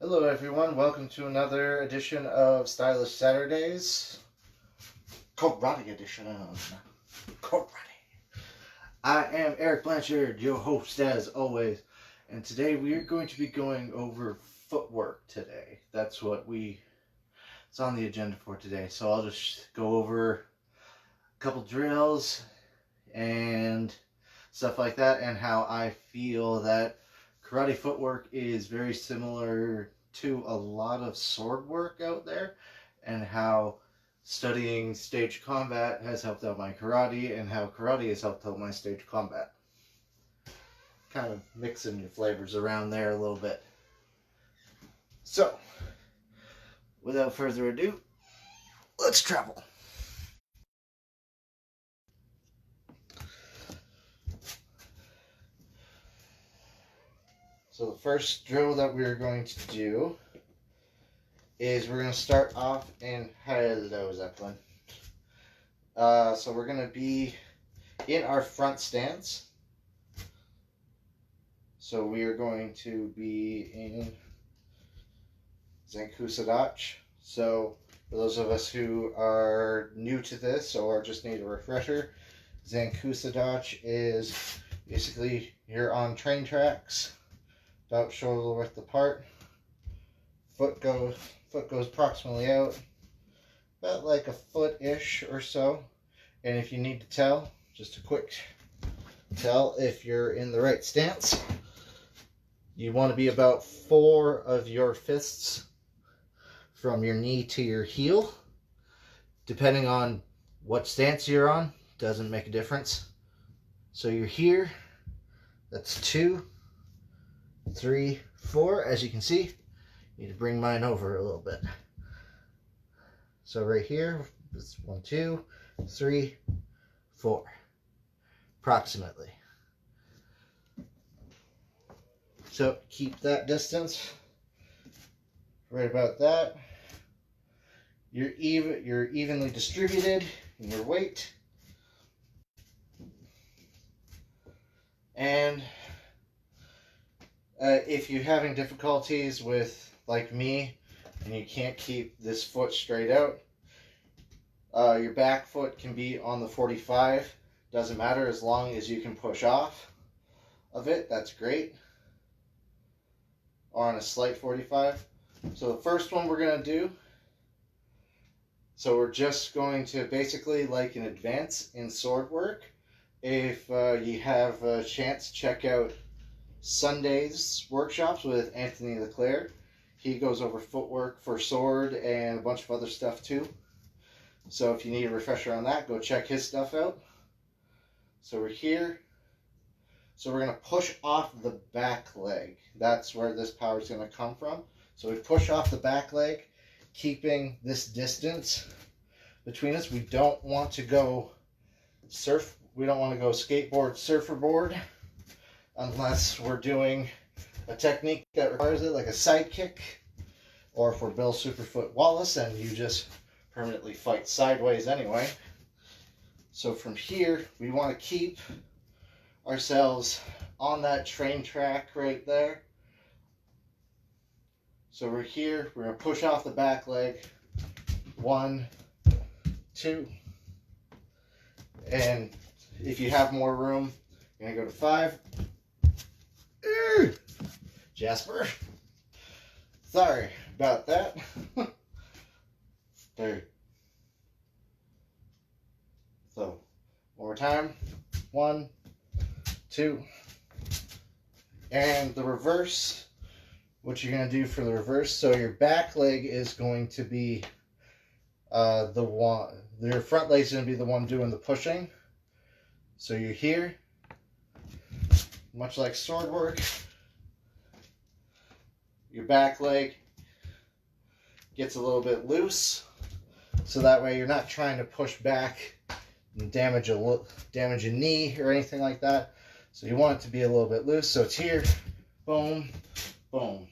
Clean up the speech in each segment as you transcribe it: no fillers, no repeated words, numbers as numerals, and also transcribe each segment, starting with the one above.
Hello everyone, welcome to another edition of Stylish Saturdays. Karate edition. Karate. I am Eric Blanchard, your host as always. And today we are going to be going over footwork today. It's on the agenda for today. So I'll just go over a couple drills and stuff like that, and how I feel that karate footwork is very similar to a lot of sword work out there, and how studying stage combat has helped out my karate, and how karate has helped out my stage combat. Kind of mixing your flavors around there a little bit. So, without further ado, let's travel. So the first drill that we're going to do is we're going to start off in hello Zeppelin. So we're going to be in our front stance. So we are going to be in Zankusadachi. So for those of us who are new to this or just need a refresher, Zankusadachi is basically you're on train tracks, about shoulder width apart. Foot goes approximately out, about like a foot-ish or so. And if you need to tell, just a quick tell if you're in the right stance. You want to be about 4 of your fists from your knee to your heel. Depending on what stance you're on, doesn't make a difference. So you're here, that's 2, 3, 4. As you can see, need to bring mine over a little bit. So right here, it's 1, 2, 3, 4, approximately. So keep that distance right about that. You're evenly distributed in your weight, and if you're having difficulties with, like me, and you can't keep this foot straight out, your back foot can be on the 45. Doesn't matter, as long as you can push off of it, that's great. Or on a slight 45. So the first one we're going to do, so we're just going to basically like an advance in sword work. If you have a chance, check out Sunday's workshops with Anthony Leclerc. He goes over footwork for sword and a bunch of other stuff too. So if you need a refresher on that, go check his stuff out. So we're here. So we're going to push off the back leg. That's where this power is going to come from. So we push off the back leg, keeping this distance between us. We don't want to go we don't want to go skateboard, surfer board, unless we're doing a technique that requires it, like a side kick, or for Bill Superfoot Wallace, and you just permanently fight sideways anyway. So from here, we want to keep ourselves on that train track right there. So we're here, we're going to push off the back leg, 1, 2, and if you have more room, you're going to go to 5. Jasper, sorry about that. There. So, one more time, 1, 2, and the reverse. What you're going to do for the reverse, so your back leg is going to be your front leg is going to be the one doing the pushing. So you're here, much like sword work. Your back leg gets a little bit loose, so that way you're not trying to push back and damage a knee or anything like that. So you want it to be a little bit loose. So it's here, boom, boom.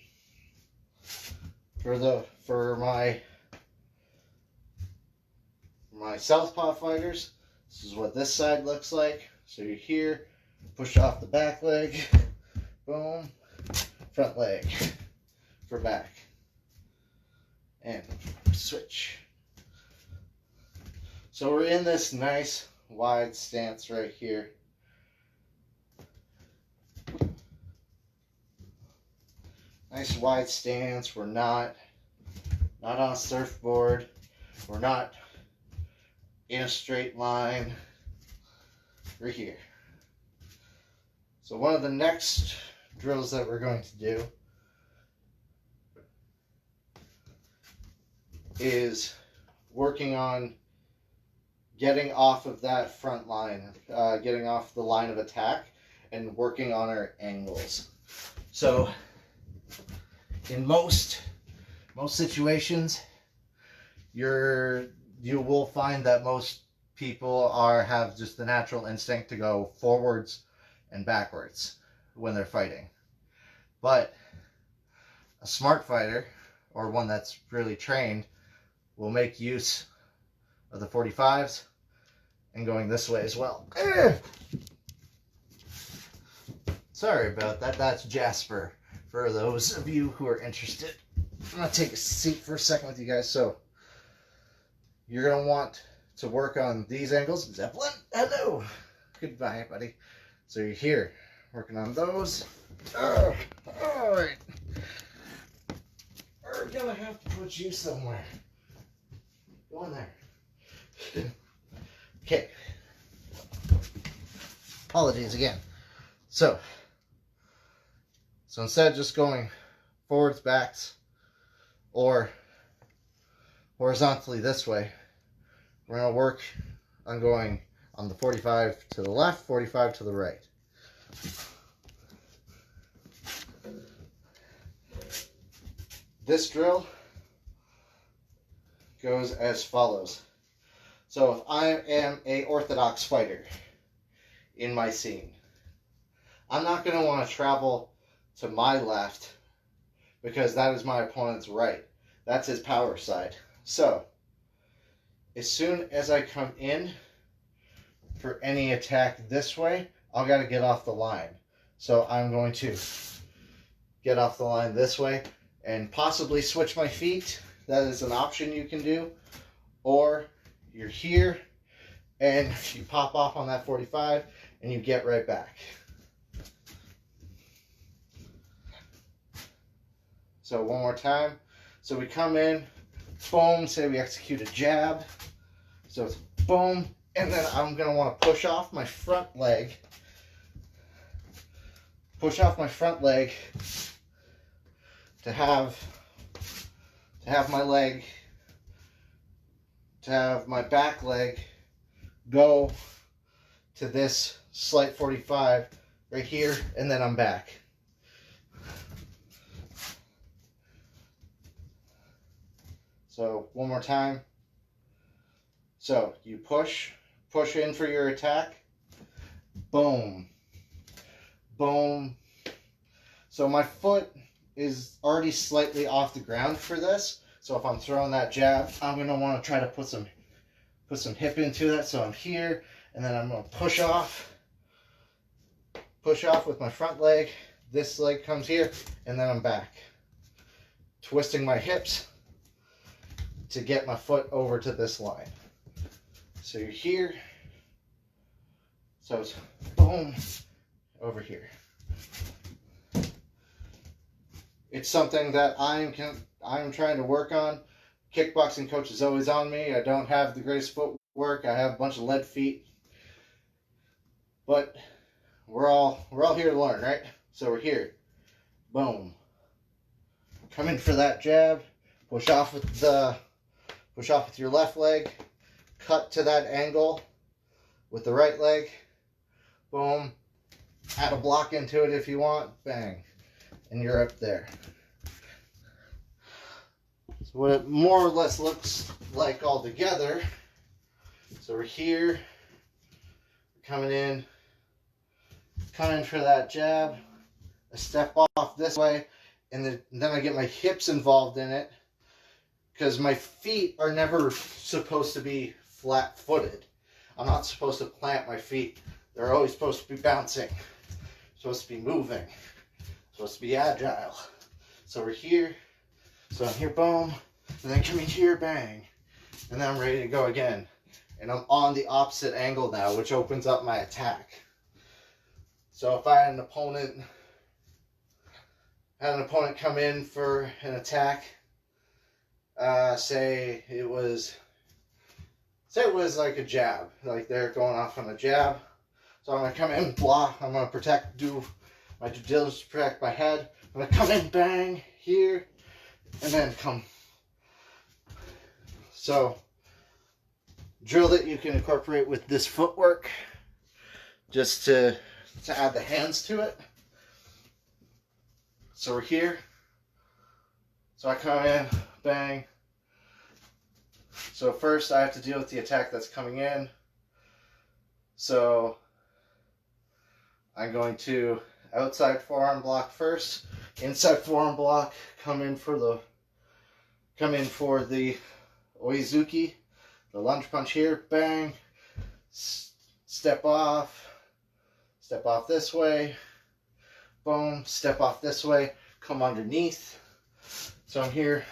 For my southpaw fighters, this is what this side looks like. So you're here, push off the back leg, boom, front leg for back. and switch. So we're in this nice wide stance right here. Nice wide stance. We're not on a surfboard. We're not in a straight line. We're here. So one of the next drills that we're going to do is working on getting off of that front line, getting off the line of attack and working on our angles. So in most situations, you will find that most people have just the natural instinct to go forwards and backwards when they're fighting. But a smart fighter, or one that's really trained, will make use of the 45s and going this way as well. Sorry about that. That's Jasper, for those of you who are interested. I'm going to take a seat for a second with you guys. So you're going to want to work on these angles. Zeppelin, hello. Goodbye, buddy. So you're here, working on those. All right. We're going to have to put you somewhere. Go in there. Okay. Apologies again. So instead of just going forwards, backs, or horizontally this way, we're going to work on going on the 45 to the left, 45 to the right. This drill goes as follows. So if I am an orthodox fighter in my scene, I'm not going to want to travel to my left because that is my opponent's right. That's his power side. So as soon as I come in for any attack this way, I've got to get off the line. So I'm going to get off the line this way and possibly switch my feet. That is an option you can do. Or you're here and you pop off on that 45 and you get right back. So one more time. So we come in, boom, say we execute a jab. So it's boom, and then I'm going to want to push off my front leg. Push off my front leg to have my leg, to have my back leg go to this slight 45 right here, and then I'm back. So one more time. So you push in for your attack. Boom. Boom. So my foot is already slightly off the ground for this. So if I'm throwing that jab, I'm going to want to try to put some hip into that. So I'm here, and then I'm going to push off with my front leg. This leg comes here, and then I'm back. Twisting my hips to get my foot over to this line. So you're here. So it's boom, over here. It's something that I'm trying to work on. Kickboxing coach is always on me. I don't have the greatest footwork. I have a bunch of lead feet. But we're all here to learn, right? So we're here. Boom. Come in for that jab. Push off with your left leg. Cut to that angle with the right leg. Boom. Add a block into it if you want. Bang. And you're up there. So what it more or less looks like all together. So we're here. Coming in for that jab. I step off this way, and then I get my hips involved in it, because my feet are never supposed to be flat-footed. I'm not supposed to plant my feet. They're always supposed to be bouncing, supposed to be moving, supposed to be agile. So we're here. So I'm here, boom. and then coming here, bang, and then I'm ready to go again. And I'm on the opposite angle now, which opens up my attack. So if I had an opponent come in for an attack, say it was like a jab, like they're going off on a jab. So I'm gonna come in, block. I'm gonna do my due diligence to protect my head. I'm gonna come in, bang here, and then come. So drill that you can incorporate with this footwork, just to add the hands to it. So we're here. So I come in, bang. So first I have to deal with the attack that's coming in. So I'm going to outside forearm block first, inside forearm block, come in for the Oizuki, the lunge punch here, bang, step off this way, boom, step off this way, come underneath. So I'm here,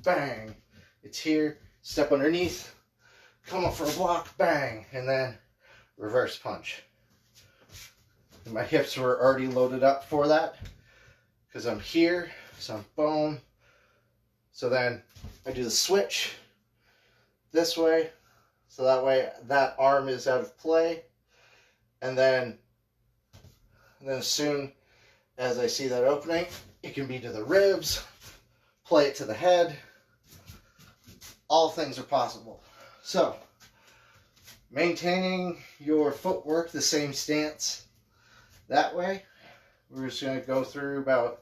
bang, it's here, step underneath, come up for a block, bang, and then reverse punch. And my hips were already loaded up for that because I'm here, so I'm boom. So then I do the switch this way, so that way that arm is out of play, and then as soon as I see that opening, it can be to the ribs, play it to the head. All things are possible. So maintaining your footwork, the same stance that way. We're just going to go through let's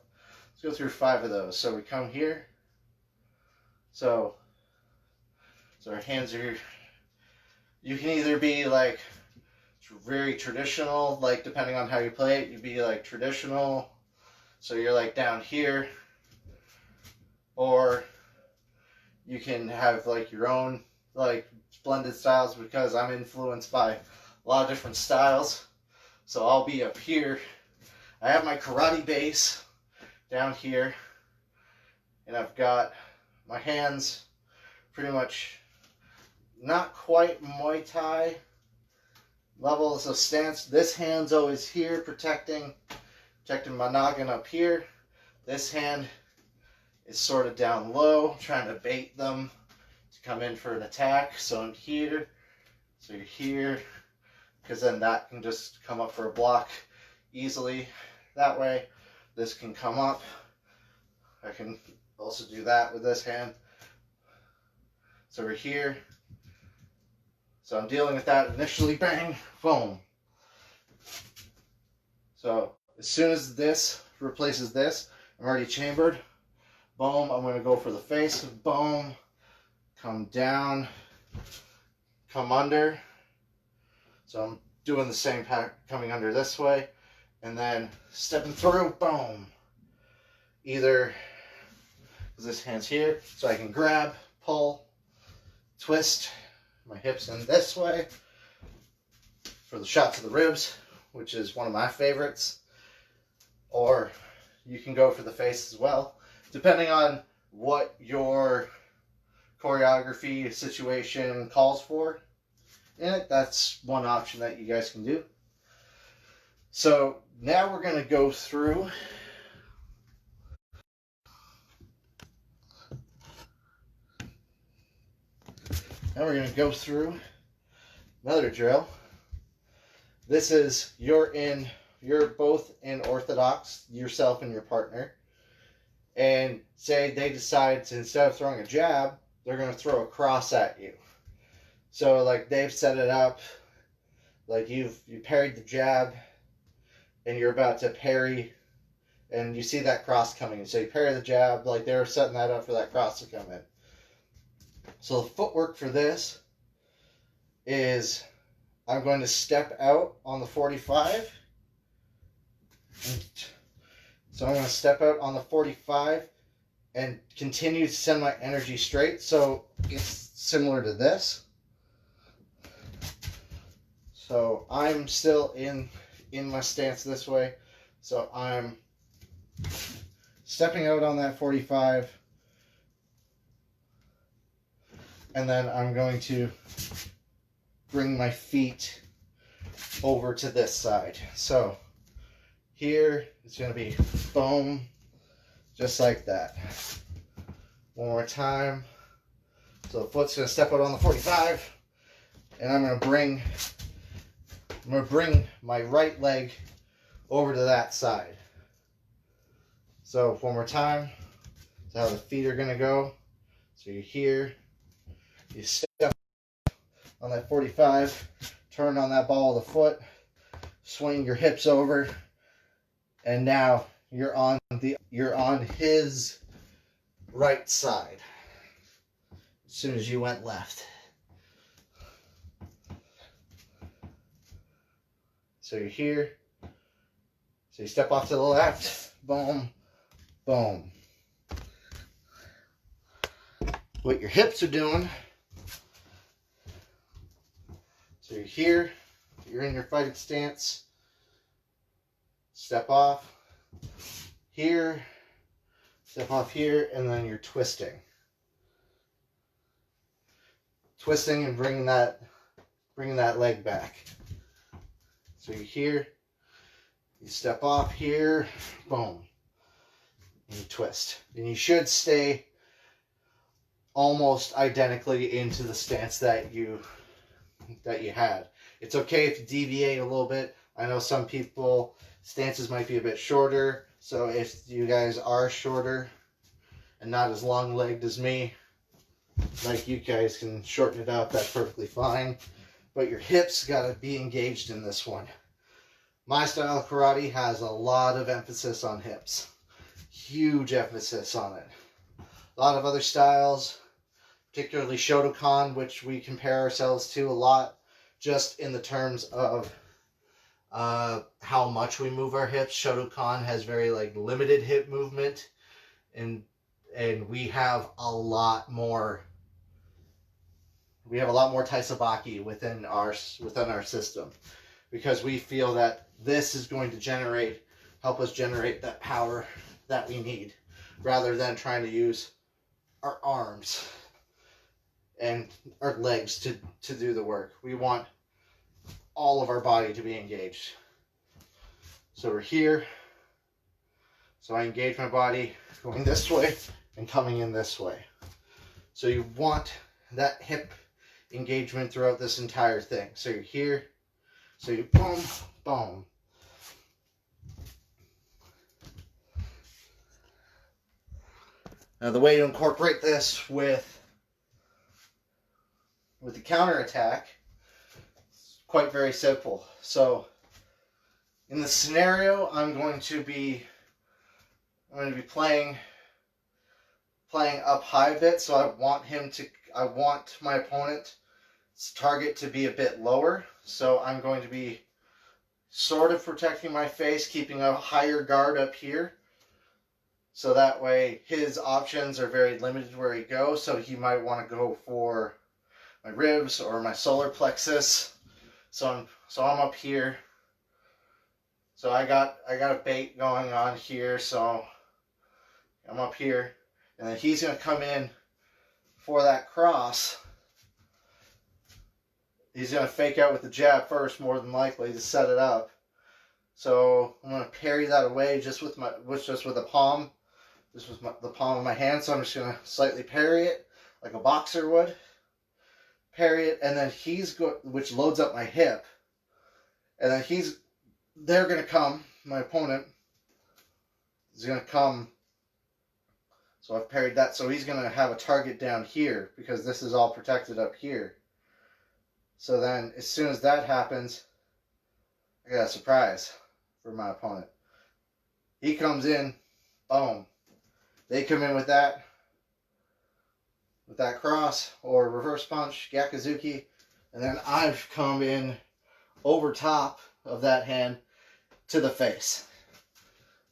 go through 5 of those. So we come here. So our hands are, you can either be like very traditional, like depending on how you play it, you'd be like traditional, so you're like down here, or you can have like your own like blended styles, because I'm influenced by a lot of different styles. So I'll be up here. I have my karate base down here, and I've got my hands pretty much not quite Muay Thai levels of stance. This hand's always here, protecting my noggin up here. This hand is sort of down low, trying to bait them to come in for an attack. So I'm here, so you're here, because then that can just come up for a block easily that way. This can come up. I can also do that with this hand. So we're here. So I'm dealing with that initially, bang, boom. So as soon as this replaces this, I'm already chambered. Boom, I'm going to go for the face. Boom, come down, come under. So I'm doing the same pattern, coming under this way, and then stepping through, boom. Either, because this hand's here, so I can grab, pull, twist my hips in this way for the shot to the ribs, which is one of my favorites. Or you can go for the face as well, depending on what your choreography situation calls for. And that's one option that you guys can do. So now we're going to go through another drill. This is you're both in orthodox, yourself and your partner, and say they decide to, instead of throwing a jab, they're going to throw a cross at you. So like they've set it up, like you parried the jab, and you're about to parry, and you see that cross coming, and so you parry the jab, like they're setting that up for that cross to come in. So the footwork for this is I'm going to step out on the 45. So I'm going to step out on the 45 and continue to send my energy straight. So it's similar to this. So I'm still in my stance this way. So I'm stepping out on that 45. And then I'm going to bring my feet over to this side. So here it's going to be boom, just like that. One more time. So the foot's going to step out on the 45, and I'm going to bring my right leg over to that side. So one more time. That's how the feet are going to go. So you're here, you step on that 45, turn on that ball of the foot, swing your hips over, and now you're on his right side as soon as you went left. So you're here. So you step off to the left. Boom. Boom. What your hips are doing. So you're here. You're in your fighting stance. Step off. Here. Step off here. And then you're twisting. Twisting and bringing that leg back. So you're here, you step off here, boom, and you twist. And you should stay almost identically into the stance that you had. It's okay if you deviate a little bit. I know some people, stances might be a bit shorter, so if you guys are shorter and not as long-legged as me, like you guys can shorten it up, that's perfectly fine. But your hips got to be engaged in this one. My style of karate has a lot of emphasis on hips. Huge emphasis on it. A lot of other styles, particularly Shotokan, which we compare ourselves to a lot, just in the terms of how much we move our hips. Shotokan has very limited hip movement, and we have a lot more. We have a lot more taisabaki within our system, because we feel that this is going to help us generate that power that we need, rather than trying to use our arms and our legs to do the work. We want all of our body to be engaged. So we're here. So I engage my body going this way and coming in this way. So you want that hip engagement throughout this entire thing. So you're here, so you boom, boom. Now the way to incorporate this with the counterattack is quite very simple. So in the scenario, I'm going to be playing up high a bit, so I want my opponent's target to be a bit lower. So I'm going to be sort of protecting my face, keeping a higher guard up here. So that way his options are very limited where he goes. So he might want to go for my ribs or my solar plexus. So I'm up here. So I got a bait going on here. So I'm up here, and then he's going to come in for that cross. He's going to fake out with the jab first, more than likely, to set it up. So I'm going to parry that away just with the palm. This was the palm of my hand, so I'm just going to slightly parry it like a boxer would. Parry it, and then which loads up my hip. And then they're going to come, my opponent is going to come. So I've parried that, so he's going to have a target down here because this is all protected up here. So then as soon as that happens, I got a surprise for my opponent. He comes in, boom. They come in with that cross or reverse punch, Gyakuzuki, and then I've come in over top of that hand to the face.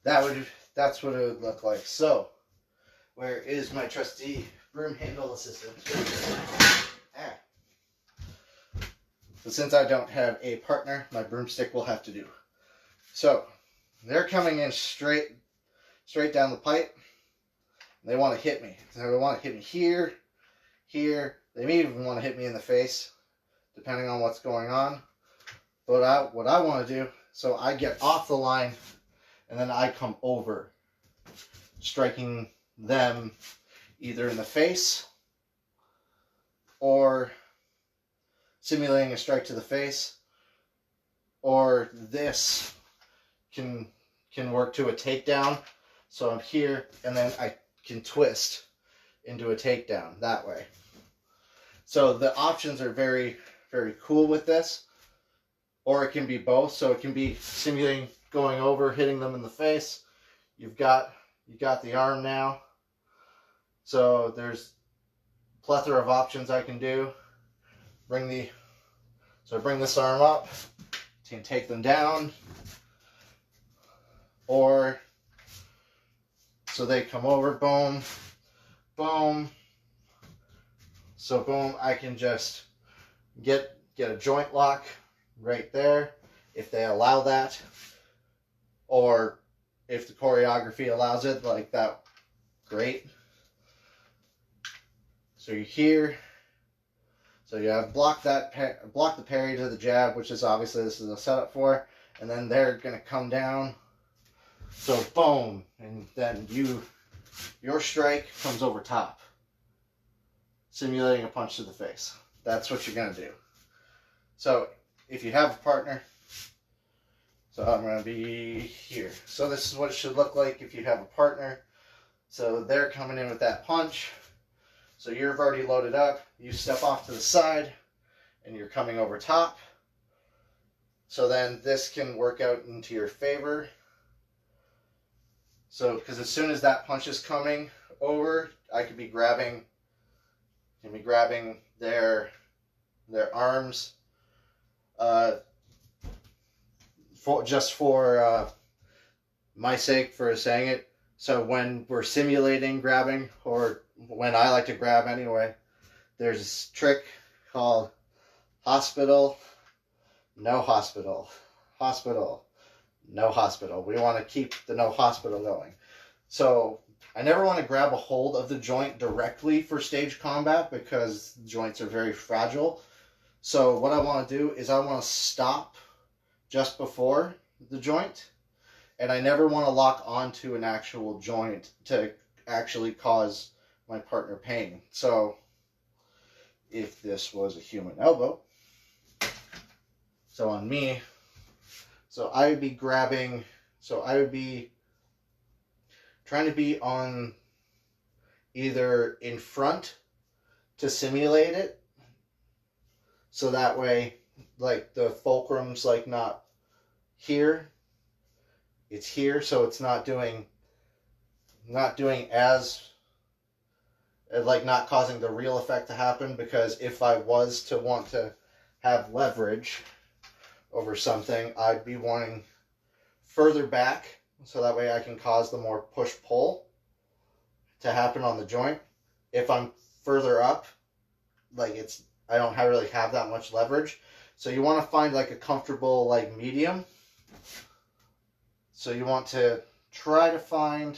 That's what it would look like. So, where is my trusty broom handle assistant? But since I don't have a partner, my broomstick will have to do. So, they're coming in straight down the pipe. They want to hit me. So they want to hit me here, here. They may even want to hit me in the face, depending on what's going on. But what I want to do, so I get off the line, and then I come over, striking them either in the face or simulating a strike to the face, or this can work to a takedown. So I'm here, and then I can twist into a takedown that way. So the options are very, very cool with this. Or it can be both. So it can be simulating going over, hitting them in the face. You got the arm now. So there's a plethora of options I can do. Bring this arm up. You can take them down. Or so they come over, boom, boom. So boom, I can just get a joint lock right there if they allow that, or if the choreography allows it like that, great. So you're here, so you have block the parry to the jab, which is obviously this is a setup for, and then they're gonna come down, so boom, and then your strike comes over top, simulating a punch to the face. That's what you're gonna do. So if you have a partner, so I'm going to be here. So this is what it should look like if you have a partner. So they're coming in with that punch. So you've already loaded up. You step off to the side, and you're coming over top. So then this can work out into your favor. So, because as soon as that punch is coming over, I could be grabbing their arms. For my sake for saying it, so when we're simulating grabbing, or when I like to grab anyway, there's this trick called hospital, no hospital, hospital, no hospital. We want to keep the no hospital going. So I never want to grab a hold of the joint directly for stage combat because joints are very fragile. So what I want to do is I want to stop just before the joint, and I never want to lock onto an actual joint to actually cause my partner pain. So if this was a human elbow, so on me, so I would be grabbing, so I would be trying to be on either in front to simulate it, so that way like the fulcrum's like not here, it's here, so it's not doing as like not causing the real effect to happen, because if I was to want to have leverage over something, I'd be wanting further back, so that way I can cause the more push-pull to happen on the joint. If I'm further up, like I don't really have that much leverage. So you want to find like a comfortable like medium. So you want to try to find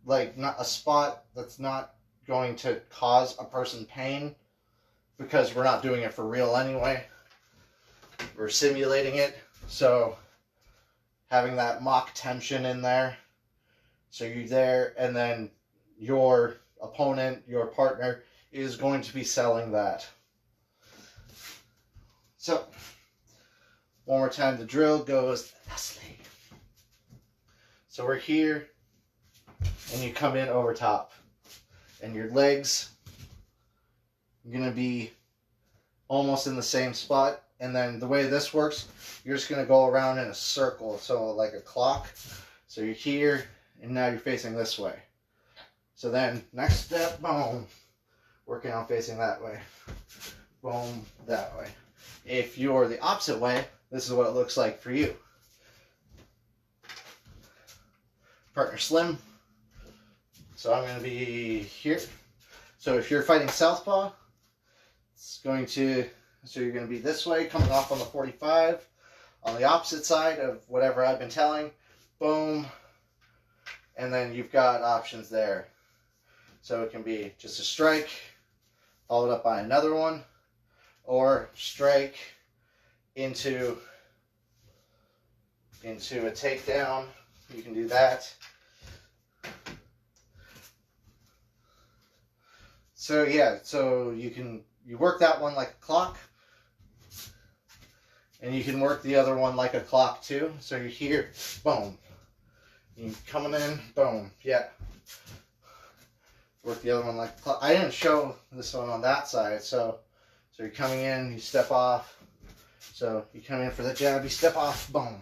like not a spot that's not going to cause a person pain, because we're not doing it for real anyway. We're simulating it. So having that mock tension in there. So you're there, and then your opponent, your partner, is going to be selling that. So, one more time, the drill goes thusly. So we're here, and you come in over top. And your legs are going to be almost in the same spot. And then the way this works, you're just going to go around in a circle, so like a clock. So you're here, and now you're facing this way. So then, next step, boom. Working on facing that way. Boom, that way. If you're the opposite way, this is what it looks like for you. Partner slim. So I'm going to be here. So if you're fighting southpaw, it's going to, so you're going to be this way, coming off on the 45. On the opposite side of whatever I've been telling, boom. And then you've got options there. So it can be just a strike, followed up by another one, or strike into a takedown. You can do that. So yeah, so you work that one like a clock, and you can work the other one like a clock too. So you're here, boom. You coming in, boom, yeah. Work the other one like a clock. I didn't show this one on that side, so you're coming in, you step off. So you come in for the jab, you step off, boom.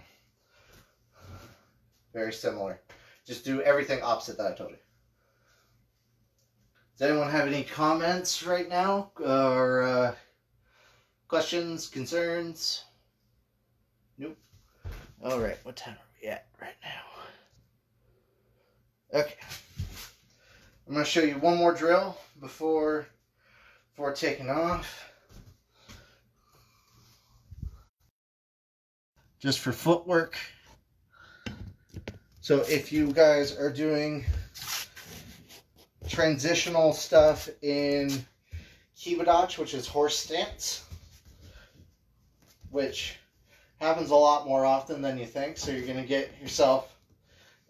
Very similar. Just do everything opposite that I told you. Does anyone have any comments right now? Or questions, concerns? Nope. Alright, what time are we at right now? Okay. I'm going to show you one more drill before taking off. Just for footwork. So if you guys are doing transitional stuff in Kibadoch, which is horse stance, which happens a lot more often than you think, so you're going to get yourself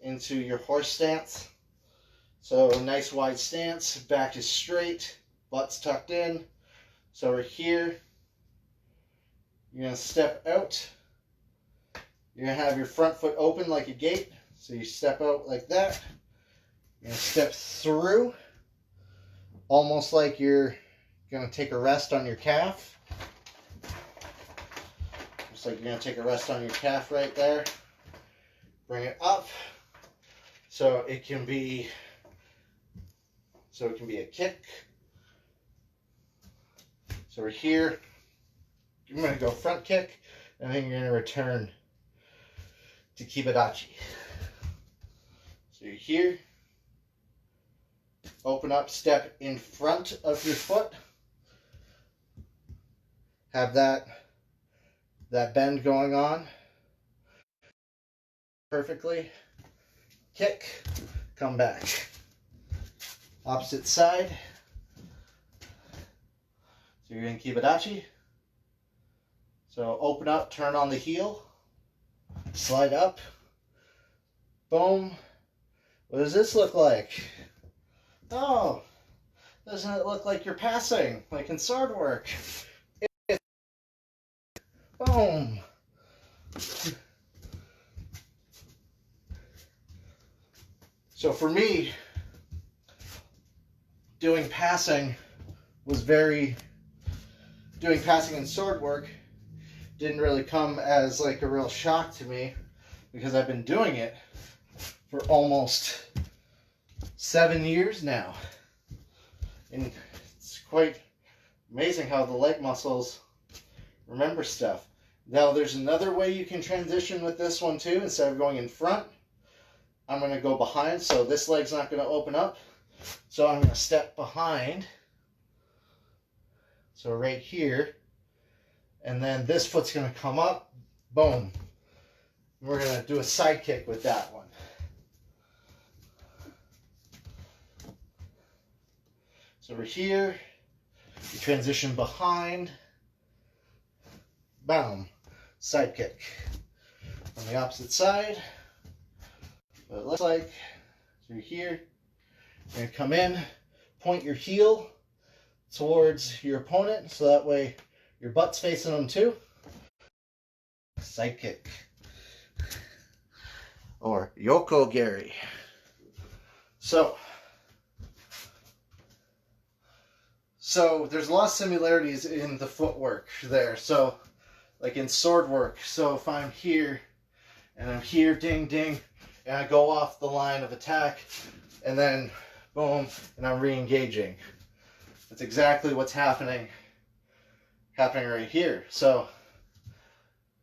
into your horse stance. So nice wide stance, back is straight, butt's tucked in. So we're here, you're going to step out. You're going to have your front foot open like a gate. So you step out like that. You're going to step through, almost like you're going to take a rest on your calf. Just like you're going to take a rest on your calf right there. Bring it up. So it can be a kick. So we're here. I'm going to go front kick, and then you're going to return to Kibadochi. So you're here. Open up, step in front of your foot. Have that bend going on perfectly. Kick, come back. Opposite side. So you're in Kibadochi. So open up, turn on the heel, slide up, boom. What does this look like? Oh, doesn't it look like you're passing, like in sword work? Boom. So for me, doing passing in sword work didn't really come as like a real shock to me, because I've been doing it for almost 7 years now. And it's quite amazing how the leg muscles remember stuff. Now there's another way you can transition with this one too. Instead of going in front, I'm going to go behind, so this leg's not going to open up. So I'm going to step behind. So right here. And then this foot's going to come up. Boom. We're going to do a side kick with that one. So we're here. You transition behind. Boom. Side kick. On the opposite side. What it looks like. So you're here. You're going to come in. Point your heel towards your opponent, so that way your butt's facing them too. Side kick. Or Yoko Gary. So there's a lot of similarities in the footwork there. So like in sword work, so if I'm here and I'm here, ding ding, and I go off the line of attack, and then boom, and I'm re-engaging. That's exactly what's happening right here. So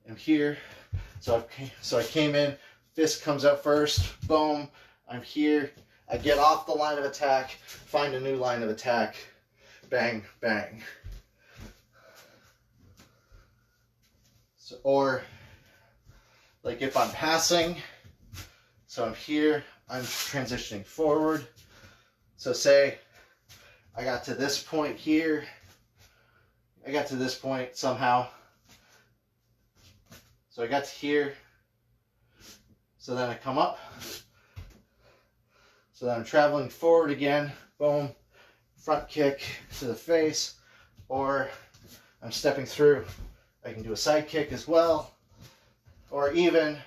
I'm here, so I came in, fist comes out first, boom, I'm here, I get off the line of attack, find a new line of attack, bang, bang. So, or like if I'm passing, so I'm here, I'm transitioning forward. So say I got to this point here. I got to this point somehow. So I got to here. So then I come up. So then I'm traveling forward again. Boom. Front kick to the face. Or I'm stepping through. I can do a side kick as well. Or even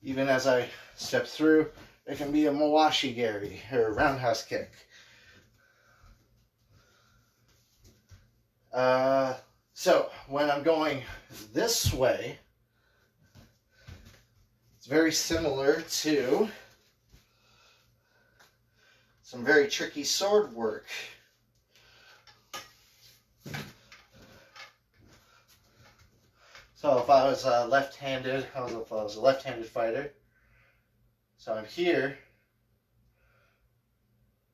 as I step through, it can be a mawashi gari or a roundhouse kick. So when I'm going this way, it's very similar to some very tricky sword work. So if I was left-handed, if I was a left-handed fighter, so I'm here,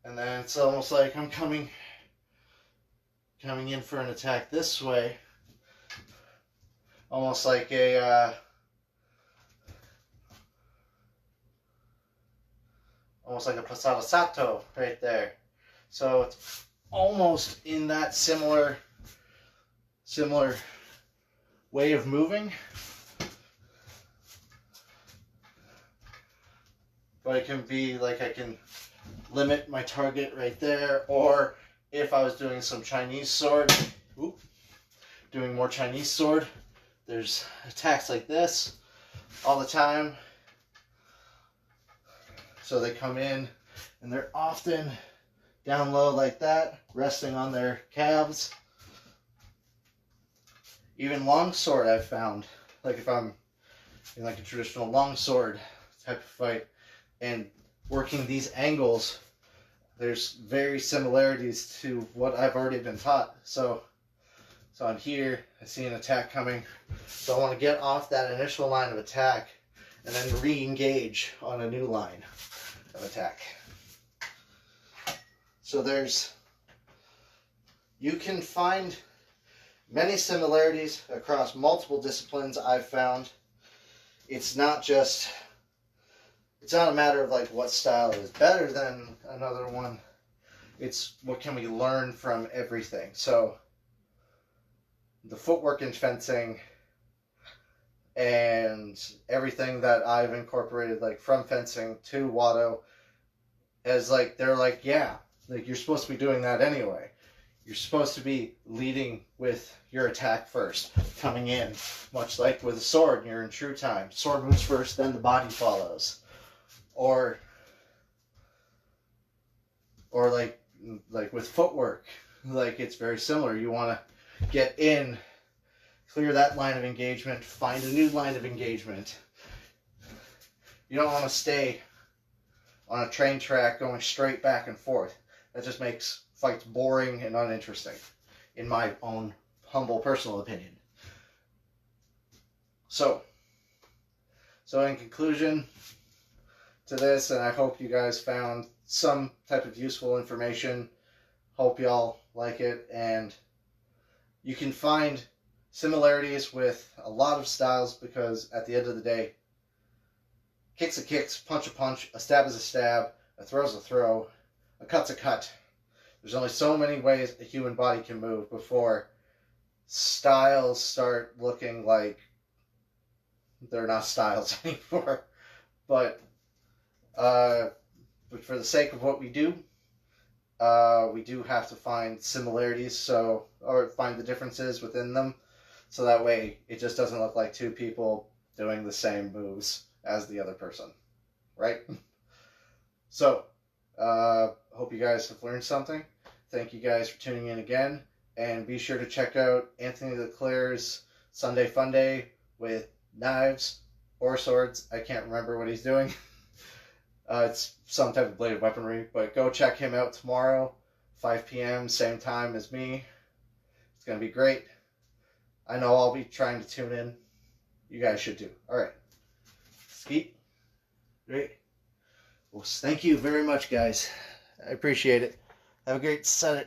and then it's almost like I'm coming in for an attack this way, almost like a pasada sato right there. So it's almost in that similar way of moving, but it can be like I can limit my target right there, or if I was doing some Chinese sword, doing more Chinese sword, there's attacks like this all the time. So they come in and they're often down low like that, resting on their calves. Even longsword I've found, like if I'm in like a traditional longsword type of fight and working these angles, there's very similarities to what I've already been taught. So I'm here, I see an attack coming, so I want to get off that initial line of attack and then re-engage on a new line of attack. So you can find many similarities across multiple disciplines I've found. It's not a matter of like what style is better than another one. It's what can we learn from everything. So the footwork in fencing and everything that I've incorporated, like from fencing to Wado, as like they're like, yeah, like you're supposed to be doing that anyway. You're supposed to be leading with your attack first, coming in, much like with a sword. You're in true time. Sword moves first, then the body follows. Or like with footwork, like it's very similar. You want to get in, clear that line of engagement, find a new line of engagement. You don't want to stay on a train track going straight back and forth. That just makes fights boring and uninteresting, in my own humble personal opinion. So in conclusion to this, and I hope you guys found some type of useful information. Hope y'all like it, and you can find similarities with a lot of styles, because at the end of the day, kick's a kicks, punch a punch, a stab is a stab, a throw's a throw, a cut's a cut. There's only so many ways a human body can move before styles start looking like they're not styles anymore. But for the sake of what we do have to find similarities, or find the differences within them, so that way it just doesn't look like two people doing the same moves as the other person, right? So, hope you guys have learned something. Thank you guys for tuning in again, and be sure to check out Anthony Leclerc's Sunday Fun Day with knives or swords. I can't remember what he's doing. It's some type of bladed weaponry, but go check him out tomorrow, 5 p.m., same time as me. It's going to be great. I know I'll be trying to tune in. You guys should too. All right. Skeet. Great. Well, thank you very much, guys. I appreciate it. Have a great Sunday.